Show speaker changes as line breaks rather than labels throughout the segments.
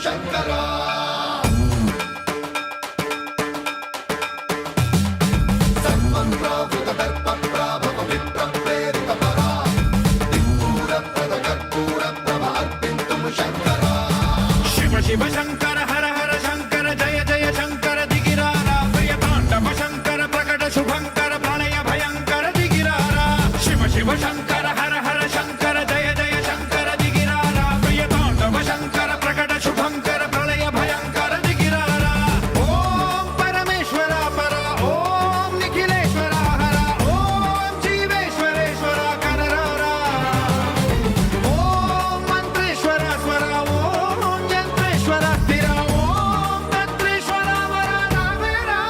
శంకరా సన్మంత్రావృత దర్ప ప్రాభవ విప్ర ప్రేరిత పరా దిక్పూర ప్రద కర్పూర ప్రభ అర్పింతుము శంకరా
శివ శివ శంకర హర హర శంకర జయ జయ శంకర దిగిరారా ప్రియ తాండవ శంకర ప్రకట శుభంకర ప్రళయ భయంకర దిగిరారా శివ శివ శంకర హర హర శంకర జయ జయ శంకర దిగిరారా ప్రియ తాండవ శంకర ప్రకట శుభంకర ప్రళయ భయంకర దిగిరారా ఓం పరమేశ్వర పర ఓం నిఖిలేశ్వర హర ఓం జీవేశ్వరేశ్వర కరరారా ఓం మంత్రేశ్వర స్వర ఓం యంత్రేశ్వర స్థిర ఓం తంత్రేశ్వర వర రావేరా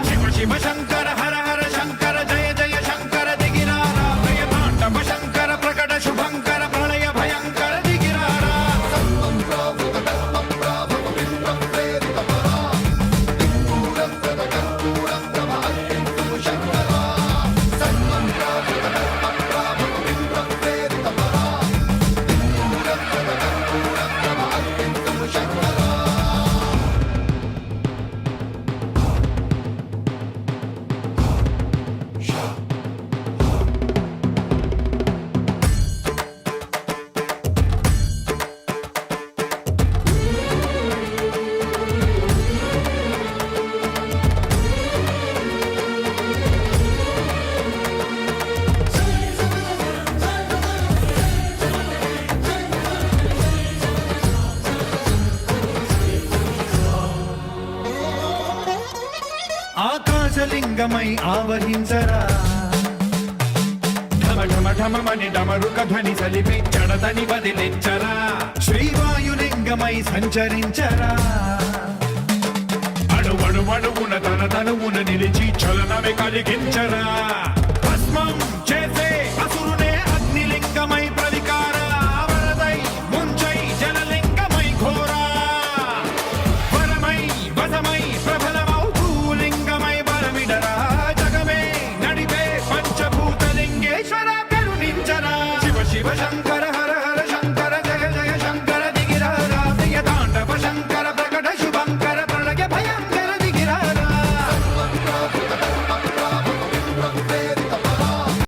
శివ శివ శంకర హర హర శంకర జయ జయ శంకర దిగిరారా ప్రియ తాండవ శంకర ప్రకట శుభంకర ప్రళయ భయంకర దిగిరారా
సన్మంత్రావృత దర్ప ప్రాభవ విప్ర ప్రేరిత పరా దిక్పూర ప్రద కర్పూర ప్రభ అర్పింతుము శంకరా సన్మంత్రావృత దర్ప ప్రాభవ విప్ర ప్రేరిత పరా దిక్పూర ప్రద కర్పూర ప్రభ అర్పింతుము శంకరా
ఆకాశలింగమై ఆవహించరా ఢమ ఢమ ఢమమని డమరుక ధ్వని సలిపి జడదని వదిలించరా శ్రీవాయులింగమై సంచరించరా అణువణువున తన తనువున నిలిచి చలనమే కలిగించరా